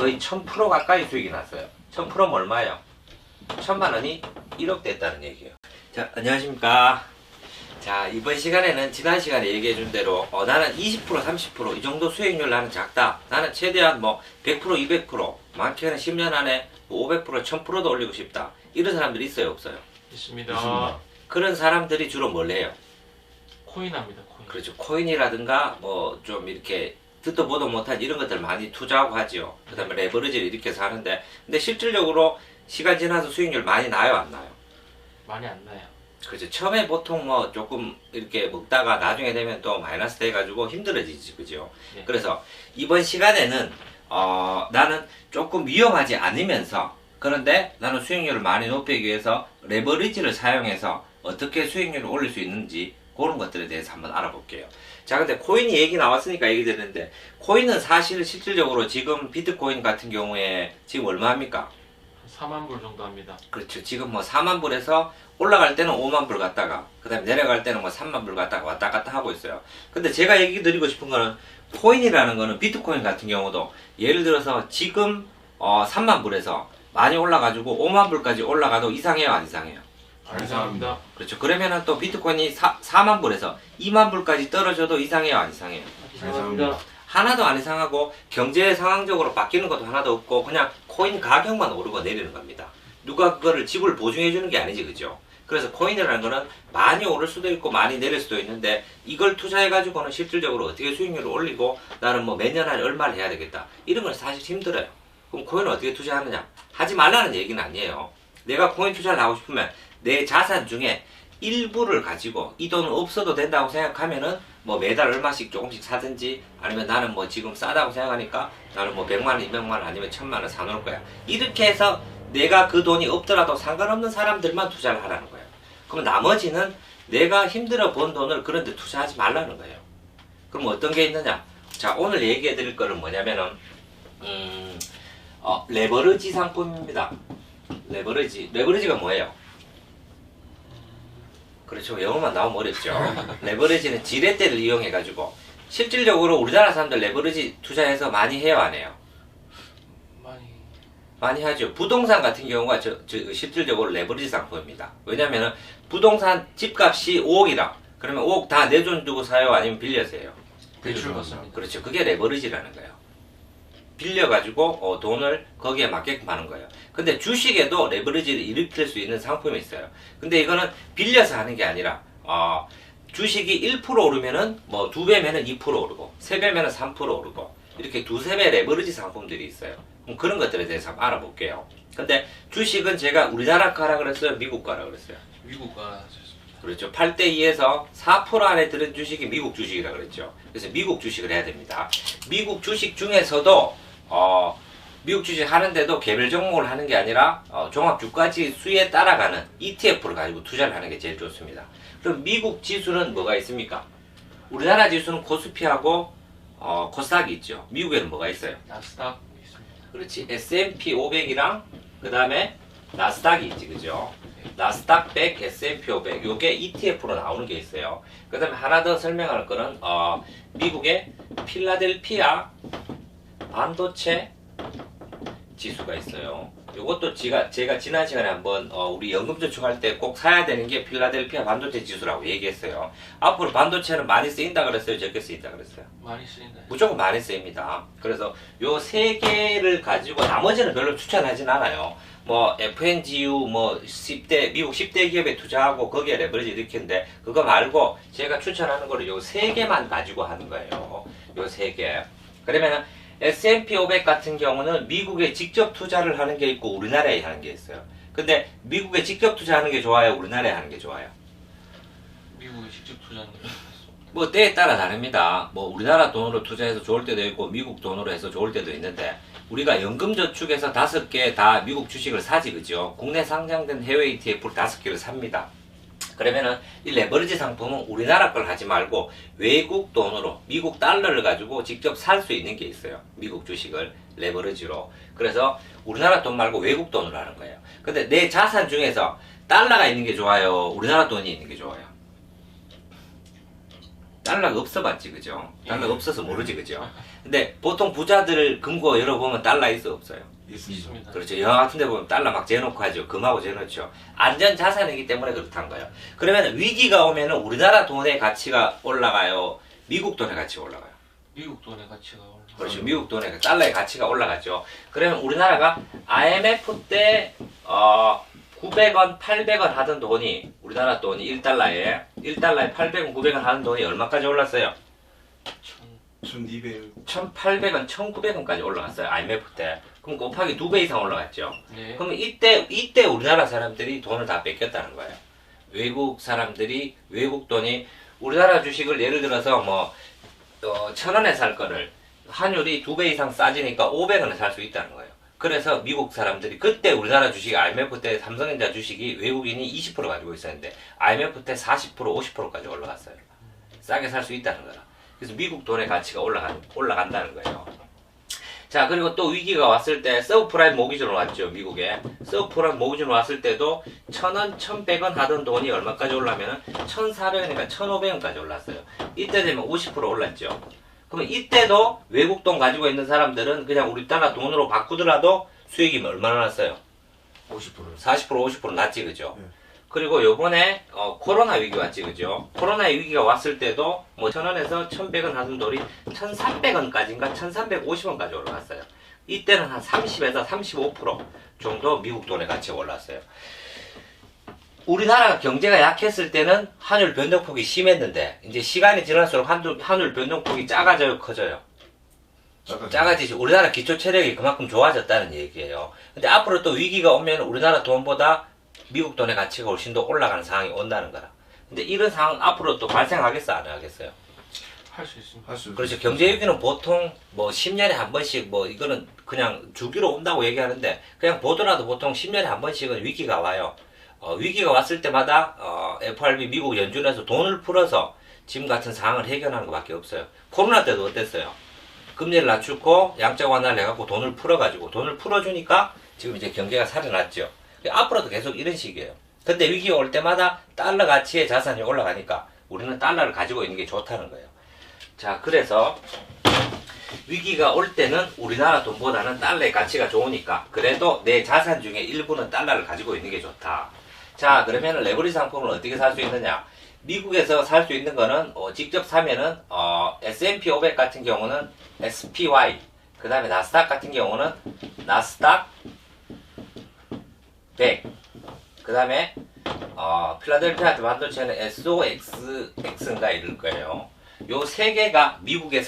거의 1000% 가까이 수익이 났어요. 1000%면 얼마예요? 1000만 원이 1억 됐다는 얘기예요. 자, 안녕하십니까. 자, 이번 시간에는 지난 시간에 얘기해 준 대로 나는 20% 30% 이 정도 수익률 나는 작다, 나는 최대한 뭐 100% 200% 많게는 10년 안에 500% 1000%도 올리고 싶다, 이런 사람들이 있어요 없어요? 있습니다. 그런 사람들이 주로 뭘 해요? 코인 합니다. 코인. 그렇죠. 코인이라든가 뭐 좀 이렇게 듣도 보도 못한 이런 것들 많이 투자하고 하죠. 그 다음에 레버리지를 이렇게 해서 하는데, 근데 실질적으로 시간 지나서 수익률 많이 나요 안 나요? 많이 안 나요. 그렇죠. 처음에 보통 뭐 조금 이렇게 먹다가 나중에 되면 또 마이너스 돼가지고 힘들어지지, 그죠? 네. 그래서 이번 시간에는 나는 조금 위험하지 않으면서, 그런데 나는 수익률을 많이 높이기 위해서 레버리지를 사용해서 어떻게 수익률을 올릴 수 있는지 그런 것들에 대해서 한번 알아볼게요. 자, 근데 코인이 얘기 나왔으니까 얘기 드렸는데, 코인은 사실 실질적으로 지금 비트코인 같은 경우에 지금 얼마입니까? 4만 불 정도 합니다. 그렇죠. 지금 뭐 4만 불에서 올라갈 때는 5만 불 갔다가, 그 다음에 내려갈 때는 뭐 3만 불 갔다가 왔다 갔다 하고 있어요. 근데 제가 얘기 드리고 싶은 거는, 코인이라는 거는 비트코인 같은 경우도 예를 들어서 지금 3만 불에서 많이 올라가지고 5만 불까지 올라가도 이상해요 안 이상해요? 안 이상합니다. 그렇죠. 그러면은 또 비트코인이 4만 불에서 2만 불까지 떨어져도 이상해요 안 이상해요? 이상합니다. 하나도 안 이상하고 경제 상황적으로 바뀌는 것도 하나도 없고 그냥 코인 가격만 오르고 내리는 겁니다. 누가 그거를 지불 보증해 주는 게 아니지, 그죠? 그래서 코인이라는 거는 많이 오를 수도 있고 많이 내릴 수도 있는데, 이걸 투자해 가지고는 실질적으로 어떻게 수익률을 올리고 나는 뭐 몇 년 안에 얼마를 해야 되겠다, 이런 건 사실 힘들어요. 그럼 코인을 어떻게 투자하느냐? 하지 말라는 얘기는 아니에요. 내가 코인 투자를 하고 싶으면 내 자산 중에 일부를 가지고 이 돈은 없어도 된다고 생각하면은 뭐 매달 얼마씩 조금씩 사든지, 아니면 나는 뭐 지금 싸다고 생각하니까 나는 뭐 100만 원, 200만 원 아니면 1000만 원 사놓을 거야, 이렇게 해서 내가 그 돈이 없더라도 상관없는 사람들만 투자를 하라는 거예요. 그럼 나머지는 내가 힘들어 본 돈을 그런 데 투자하지 말라는 거예요. 그럼 어떤 게 있느냐? 자, 오늘 얘기해 드릴 거는 뭐냐면은 레버리지 상품입니다. 레버리지가 뭐예요? 그렇죠. 영어만 나오면 어렵죠. 레버리지는 지렛대를 이용해 가지고, 실질적으로 우리나라 사람들 레버리지 투자해서 많이 해요 안 해요? 많이 하죠. 부동산 같은 경우가 실질적으로 레버리지 상품입니다. 왜냐면은 부동산 집값이 5억이라 그러면 5억 다 내 돈 주고 사요 아니면 빌려서 해요? 대출 받습니다. 그렇죠. 그게 레버리지라는 거예요. 빌려가지고 돈을 거기에 맞게끔 하는 거예요. 근데 주식에도 레버리지를 일으킬 수 있는 상품이 있어요. 근데 이거는 빌려서 하는 게 아니라 주식이 1% 오르면은 뭐 2배면은 2% 오르고 3배면은 3% 오르고 이렇게 2~3배 레버리지 상품들이 있어요. 그럼 그런 것들에 대해서 한번 알아볼게요. 근데 주식은 제가 우리나라 거라 그랬어요? 미국 거라 그랬어요? 미국 가셨습니다. 그렇죠. 8대2에서 4% 안에 드는 주식이 미국 주식이라 그랬죠. 그래서 미국 주식을 해야 됩니다. 미국 주식 중에서도 미국 주식 하는데도 개별 종목을 하는 게 아니라 종합 주가지수에 따라가는 ETF를 가지고 투자를 하는 게 제일 좋습니다. 그럼 미국 지수는 뭐가 있습니까? 우리나라 지수는 코스피하고 코스닥이 있죠. 미국에는 뭐가 있어요? 나스닥 있습니다. 그렇지. S&P 500이랑 그 다음에 나스닥이 있지, 그죠? 나스닥 100, S&P 500, 요게 ETF로 나오는 게 있어요. 그 다음에 하나 더 설명할 거는 미국의 필라델피아 반도체 지수가 있어요. 요것도 제가 지난 시간에 한번 우리 연금저축할 때 꼭 사야 되는 게 필라델피아 반도체 지수라고 얘기했어요. 앞으로 반도체는 많이 쓰인다 그랬어요? 적게 쓰인다 그랬어요? 많이 쓰인다. 무조건 많이 쓰입니다. 그래서 요 세 개를 가지고 나머지는 별로 추천하진 않아요. 뭐 FNGU 뭐 10대 미국 10대 기업에 투자하고 거기에 레버리지 일으키는데, 그거 말고 제가 추천하는 거를 요 세 개만 가지고 하는 거예요. 요 세 개. 그러면은 S&P 500 같은 경우는 미국에 직접 투자를 하는 게 있고 우리나라에 하는 게 있어요. 근데 미국에 직접 투자하는 게 좋아요? 우리나라에 하는 게 좋아요? 미국에 직접 투자하는 게 좋습니다. 뭐 때에 따라 다릅니다. 뭐 우리나라 돈으로 투자해서 좋을 때도 있고 미국 돈으로 해서 좋을 때도 있는데, 우리가 연금저축에서 5개 다 미국 주식을 사지, 그죠? 국내 상장된 해외 ETF를 5개를 삽니다. 그러면은 이 레버리지 상품은 우리나라 걸 하지 말고 외국 돈으로 미국 달러를 가지고 직접 살 수 있는 게 있어요. 미국 주식을 레버리지로. 그래서 우리나라 돈 말고 외국 돈으로 하는 거예요. 근데 내 자산 중에서 달러가 있는 게 좋아요? 우리나라 돈이 있는 게 좋아요? 달러가 없어봤지, 그죠? 달러가 예. 없어서 모르지, 그죠? 근데 보통 부자들 금고 열어보면 달러 있어, 없어요? 있습니다. 그렇죠. 영화 같은 데 보면 달러 막 재놓고 하죠. 금하고 재놓죠. 안전 자산이기 때문에 그렇다는 거예요. 그러면 위기가 오면은 우리나라 돈의 가치가 올라가요? 미국 돈의 가치가 올라가요? 미국 돈의 가치가 올라. 그렇죠. 미국 돈의 달러의 가치가 올라가죠. 그러면 우리나라가 IMF 때 900원, 800원 하던 돈이 우리나라 돈이 1달러에 800원, 900원 하는 돈이 얼마까지 올랐어요? 1200. 1,800원, 1,900원까지 올라갔어요. IMF 때. 그럼 곱하기 2배 이상 올라갔죠. 네. 그러면 이때 우리나라 사람들이 돈을 다 뺏겼다는 거예요. 외국 사람들이 외국 돈이 우리나라 주식을 예를 들어서 뭐 1,000원에 살 거를 환율이 2배 이상 싸지니까 500원에 살 수 있다는 거예요. 그래서 미국 사람들이 그때 우리나라 주식 IMF 때 삼성전자 주식이 외국인이 20% 가지고 있었는데 IMF 때 40%, 50%까지 올라갔어요. 싸게 살 수 있다는 거라. 그래서 미국 돈의 가치가 올라간다는 거예요. 자, 그리고 또 위기가 왔을 때 서브프라임 모기지로 왔죠, 미국에. 서브프라임 모기지로 왔을 때도 1,000원, 1,100원 하던 돈이 얼마까지 올라면은 1,400원이니까 1,500원까지 올랐어요. 이때 되면 50% 올랐죠. 그러면 이때도 외국 돈 가지고 있는 사람들은 그냥 우리나라 돈으로 바꾸더라도 수익이 얼마나 났어요? 50%. 40%, 50% 났지, 그죠? 네. 그리고 요번에 코로나 위기 왔지, 그죠? 코로나 위기가 왔을 때도 뭐 1,000원에서 1,100원 하던 돈이 1,300원까지인가 1,350원까지 올라갔어요. 이때는 한 30에서 35% 정도 미국 돈의 가치가 올랐어요. 우리나라 경제가 약했을 때는 환율 변동폭이 심했는데 이제 시간이 지날수록 환율 변동폭이 작아져요, 커져요? 작아지지. 우리나라 기초 체력이 그만큼 좋아졌다는 얘기예요. 근데 앞으로 또 위기가 오면 우리나라 돈보다 미국 돈의 가치가 훨씬 더 올라가는 상황이 온다는 거라. 근데 이런 상황 앞으로 또 발생하겠어, 안 하겠어요? 할 수 있습니다. 할 수. 그렇죠. 경제 위기는 보통 뭐 10년에 한 번씩 뭐 이거는 그냥 주기로 온다고 얘기하는데 그냥 보더라도 보통 10년에 한 번씩은 위기가 와요. 위기가 왔을 때마다 FRB 미국 연준에서 돈을 풀어서 지금 같은 상황을 해결하는 것밖에 없어요. 코로나 때도 어땠어요? 금리를 낮추고 양적 완화를 해갖고 돈을 풀어주니까 지금 이제 경제가 살아났죠. 앞으로도 계속 이런 식이에요. 근데 위기가 올 때마다 달러 가치의 자산이 올라가니까 우리는 달러를 가지고 있는 게 좋다는 거예요. 자, 그래서 위기가 올 때는 우리나라 돈보다는 달러의 가치가 좋으니까 그래도 내 자산 중에 일부는 달러를 가지고 있는 게 좋다. 자, 그러면 레버리지 상품을 어떻게 살 수 있느냐? 미국에서 살 수 있는 거는 직접 사면은 S&P 500 같은 경우는 SPY, 그 다음에 나스닥 같은 경우는 나스닥 100, 그 다음에 필라델피아 반도체는 SOXX인가 이럴 거예요. 요 세 개가 미국에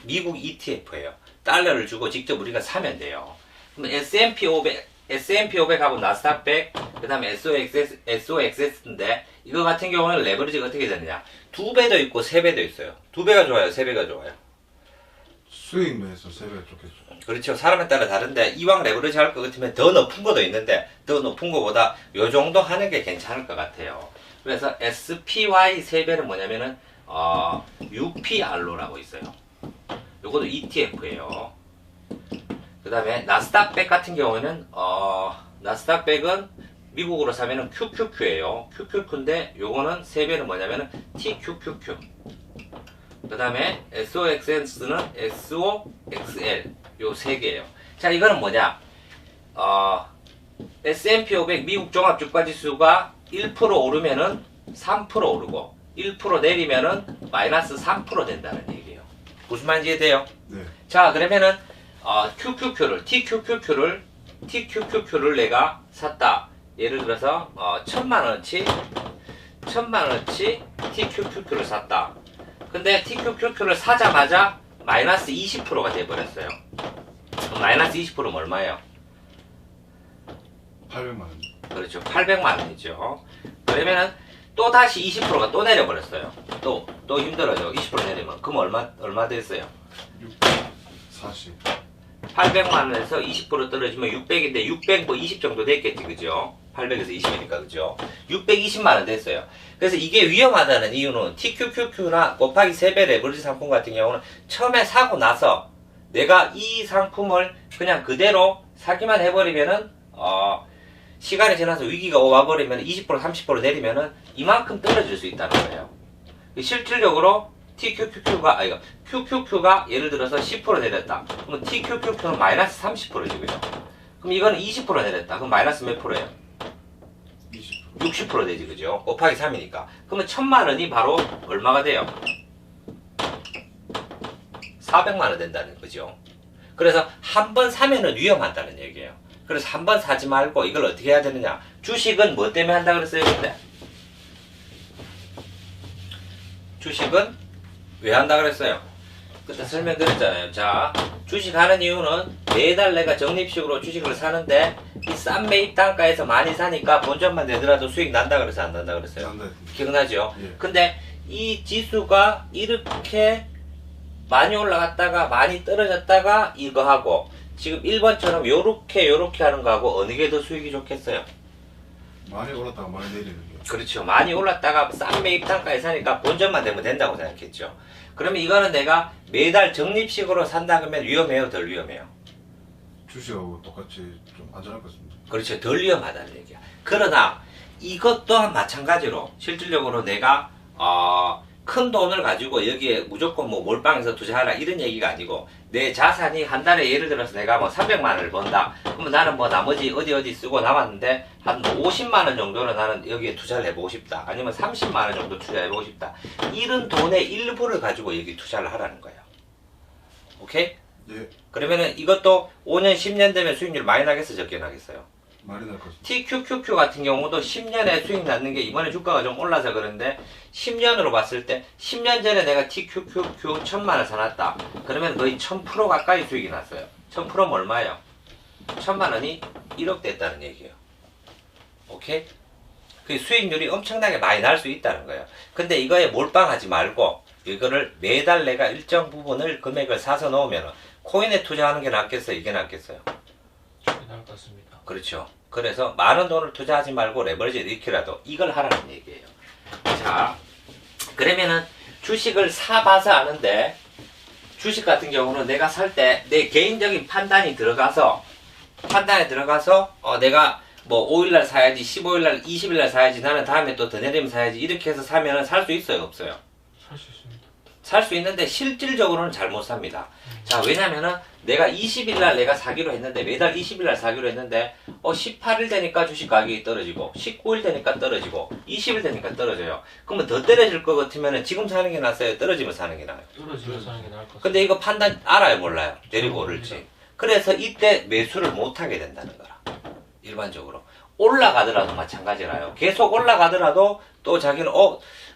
미국 ETF예요. 달러를 주고 직접 우리가 사면 돼요. 그럼 S&P 500하고 나스닥 100, 그 다음에 SOXX인데 이거 같은 경우는 레버리지가 어떻게 되느냐? 2배도 있고 3배도 있어요. 2배가 좋아요, 3배가 좋아요. 수익 면에서 3배가 좋겠죠. 그렇죠. 사람에 따라 다른데 이왕 레버리지 할 것 같으면 더 높은 것도 있는데 더 높은 것보다 요 정도 하는 게 괜찮을 것 같아요. 그래서 SPY 3배는 뭐냐면은 UPR로라고 있어요. 요것도 ETF예요. 그 다음에 나스닥 100 같은 경우에는 나스닥 100은 미국으로 사면은 QQQ예요. QQQ인데 요거는 3배는 뭐냐면은 TQQQ. 그 다음에 SOXX는 SOXL. 요 3개예요. 자, 이거는 뭐냐? S&P 500 미국 종합주가지수가 1% 오르면은 3% 오르고 1% 내리면은 마이너스 3% 된다는 얘기예요. 무슨 말인지 이해돼요? 네. 자, 그러면은 TQQQ를 내가 샀다. 예를 들어서 1,000만 원어치 TQQQ를 샀다. 근데 TQQQ를 사자마자 마이너스 20%가 돼버렸어요. 그럼 마이너스 20%면 얼마예요? 800만 원. 그렇죠. 800만 원이죠. 그러면은 또 다시 20%가 또 내려버렸어요. 또 힘들어져. 20% 내리면. 그럼 얼마 됐어요? 640. 800만 원에서 20% 떨어지면 600인데 600 뭐 20 정도 됐겠지, 그죠? 800에서 20이니까, 그죠? 620만 원 됐어요. 그래서 이게 위험하다는 이유는 TQQQ나 곱하기 3배 레버리지 상품 같은 경우는 처음에 사고 나서 내가 이 상품을 그냥 그대로 사기만 해버리면은 시간이 지나서 위기가 와버리면 20% 30% 내리면은 이만큼 떨어질 수 있다는 거예요. 실질적으로 TQQQ가 아니 QQQ가 예를 들어서 10% 내렸다. 그러면 TQQQ는 마이너스 30%지고요. 그럼 이거는 20% 내렸다. 그럼 마이너스 몇 프로예요? 20%. 60% 되지, 그죠? 곱하기 3이니까. 그러면 1000만 원이 바로 얼마가 돼요? 400만 원 된다는 거죠. 그래서 한 번 사면은 위험하다는 얘기예요. 그래서 한 번 사지 말고 이걸 어떻게 해야 되느냐? 주식은 뭐 때문에 한다 그랬어요, 근데? 주식은 왜 한다 그랬어요? 그때 설명드렸잖아요. 자, 주식하는 이유는 매달 내가 적립식으로 주식을 사는데 이 싼 매입 단가에서 많이 사니까 본전만 내더라도 수익 난다 그래서 안 난다 그랬어요. 난다. 기억나죠? 예. 근데 이 지수가 이렇게 많이 올라갔다가 많이 떨어졌다가 이거 하고 지금 1번처럼 요렇게 하는 거하고 어느 게 더 수익이 좋겠어요? 많이 올랐다가 많이 내리는 게. 그렇죠. 많이 올랐다가 싼 매입 단가에 사니까 본전만 되면 된다고 생각했죠. 그러면 이거는 내가 매달 적립식으로 산다 그러면 위험해요? 덜 위험해요? 주식하고 똑같이 좀 안전할 것 같습니다. 그렇죠. 덜 위험하다는 얘기야. 그러나 이것 또한 마찬가지로 실질적으로 내가 큰 돈을 가지고 여기에 무조건 뭐 몰빵해서 투자하라 이런 얘기가 아니고 내 자산이 한 달에 예를 들어서 내가 뭐 300만 원을 번다. 그러면 나는 뭐 나머지 어디 쓰고 남았는데 한 50만 원 정도는 나는 여기에 투자를 해보고 싶다. 아니면 30만 원 정도 투자해보고 싶다. 이런 돈의 일부를 가지고 여기 투자를 하라는 거예요. 오케이? 예. 그러면은 이것도 5년, 10년 되면 수익률 많이 나겠어, 적게 나겠어요? 많이 날 것 같습니다. TQQQ 같은 경우도 10년에 수익 났는 게 이번에 주가가 좀 올라서 그런데 10년으로 봤을 때 10년 전에 내가 TQQQ 1000만 원 사놨다. 그러면 거의 1000% 가까이 수익이 났어요. 1000%면 얼마예요? 1000만 원이 1억 됐다는 얘기예요. 오케이? 그 수익률이 엄청나게 많이 날 수 있다는 거예요. 근데 이거에 몰빵하지 말고 이거를 매달 내가 일정 부분을 금액을 사서 넣으면 코인에 투자하는 게 낫겠어요? 이게 낫겠어요? 저게 나을 것 같습니다. 그렇죠. 그래서 많은 돈을 투자하지 말고 레버리지를 잃기라도 이걸 하라는 얘기예요. 자, 그러면은 주식을 사봐서 아는데 주식 같은 경우는 내가 살 때 내 개인적인 판단이 들어가서 내가 뭐 5일날 사야지 15일날 20일날 사야지 나는 다음에 또 더 내리면 사야지 이렇게 해서 사면은 살 수 있어요? 없어요? 살 수 있습니다. 살 수 있는데 실질적으로는 잘 못 삽니다. 자, 왜냐면은 내가 20일날 내가 사기로 했는데 매달 20일날 사기로 했는데 18일 되니까 주식 가격이 떨어지고 19일 되니까 떨어지고 20일 되니까 떨어져요. 그러면 더 떨어질 것 같으면은 지금 사는 게 낫어요? 떨어지면 사는 게 나아요? 떨어지면 사는 게 나을 것 같습니다. 근데 이거 판단 알아요? 몰라요? 내리고 오를지. 그래서 이때 매수를 못 하게 된다는 거라. 일반적으로. 올라가더라도 마찬가지라요. 계속 올라가더라도 또 자기는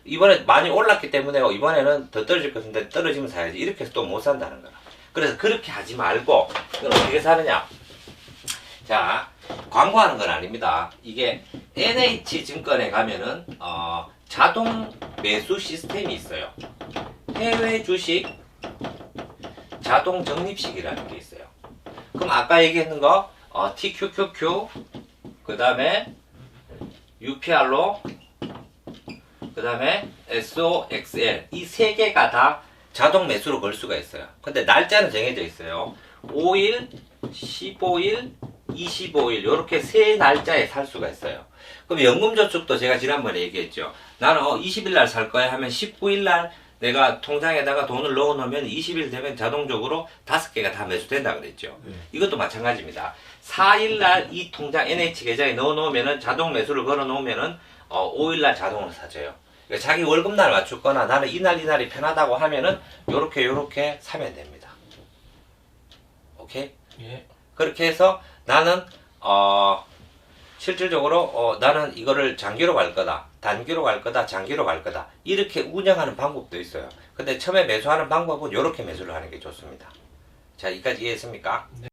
이번에 많이 올랐기 때문에 이번에는 더 떨어질 것 같은데 떨어지면 사야지 이렇게 해서 또 못 산다는 거라. 그래서 그렇게 하지 말고 그럼 어떻게 사느냐? 자, 광고하는 건 아닙니다. 이게 NH증권에 가면은 자동 매수 시스템이 있어요. 해외 주식 자동 적립식이라는 게 있어요. 그럼 아까 얘기했는 거 TQQQ 그 다음에 UPR로 그 다음에 SOXL 이 세 개가 다 자동 매수로 걸 수가 있어요. 근데 날짜는 정해져 있어요. 5일, 15일, 25일 이렇게 세 날짜에 살 수가 있어요. 그럼 연금저축도 제가 지난번에 얘기했죠. 나는 20일 날 살 거야 하면 19일 날 내가 통장에다가 돈을 넣어 놓으면 20일 되면 자동적으로 5개가 다 매수된다 그랬죠. 이것도 마찬가지입니다. 4일 날 이 통장 NH 계좌에 넣어 놓으면은 자동 매수를 걸어 놓으면은 5일 날 자동으로 사줘요. 그러니까 자기 월급날 맞추거나 나는 이날이 편하다고 하면은 요렇게 사면 됩니다. 오케이? 예. 그렇게 해서 나는 실질적으로 나는 이거를 장기로 갈 거다, 단기로 갈 거다, 장기로 갈 거다 이렇게 운영하는 방법도 있어요. 근데 처음에 매수하는 방법은 이렇게 매수를 하는 게 좋습니다. 자, 여기까지 이해했습니까? 네.